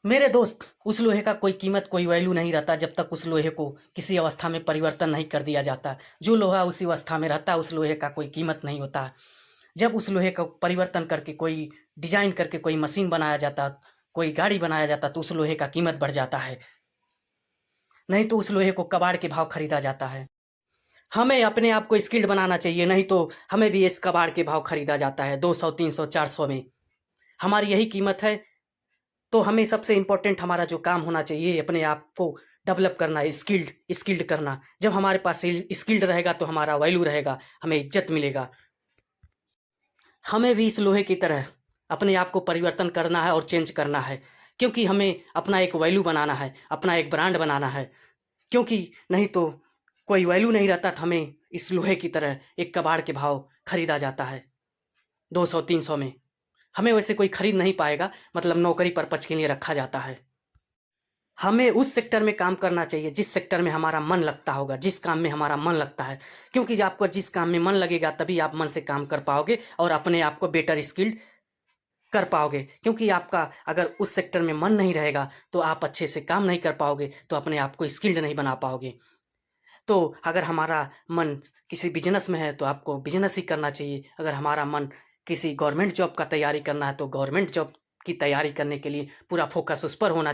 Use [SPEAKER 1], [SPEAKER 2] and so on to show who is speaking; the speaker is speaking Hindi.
[SPEAKER 1] मेरे दोस्त, उस लोहे का कोई कीमत, कोई वैल्यू नहीं रहता जब तक उस लोहे को किसी अवस्था में परिवर्तन नहीं कर दिया जाता। जो लोहा उसी अवस्था में रहता है, उस लोहे का कोई कीमत नहीं होता। जब उस लोहे का परिवर्तन करके कोई डिजाइन करके कोई मशीन बनाया जाता, कोई गाड़ी बनाया जाता, तो उस लोहे का कीमत बढ़ जाता है। नहीं तो उस लोहे को कबाड़ के भाव खरीदा जाता है। हमें अपने आप को स्किल्ड बनाना चाहिए, नहीं तो हमें भी इस कबाड़ के भाव खरीदा जाता है 200, 300, 400 में। हमारी यही कीमत है। तो हमें सबसे इम्पोर्टेंट हमारा जो काम होना चाहिए, अपने आप को डेवलप करना है, स्किल्ड स्किल्ड करना। जब हमारे पास स्किल्ड रहेगा तो हमारा वैल्यू रहेगा, हमें इज्जत मिलेगा। हमें भी इस लोहे की तरह अपने आप को परिवर्तन करना है और चेंज करना है, क्योंकि हमें अपना एक वैल्यू बनाना है, अपना एक ब्रांड बनाना है। क्योंकि नहीं तो कोई वैल्यू नहीं रहता, तो हमें इस लोहे की तरह एक कबाड़ के भाव खरीदा जाता है 200, 300 में। हमें वैसे कोई खरीद नहीं पाएगा, मतलब नौकरी पर्पज के लिए रखा जाता है। हमें उस सेक्टर में काम करना चाहिए जिस सेक्टर में हमारा मन लगता होगा, जिस काम में हमारा मन लगता है। क्योंकि आपको जिस काम में मन लगेगा तभी आप मन से काम कर पाओगे और अपने आप को बेटर स्किल्ड कर पाओगे। क्योंकि आपका अगर उस सेक्टर में मन नहीं रहेगा तो आप अच्छे से काम नहीं कर पाओगे, तो अपने आप को स्किल्ड नहीं बना पाओगे। तो अगर हमारा मन किसी बिजनेस में है तो आपको बिजनेस ही करना चाहिए। अगर हमारा मन किसी गवर्नमेंट जॉब का तैयारी करना है तो गवर्नमेंट जॉब की तैयारी करने के लिए पूरा फोकस उस पर होना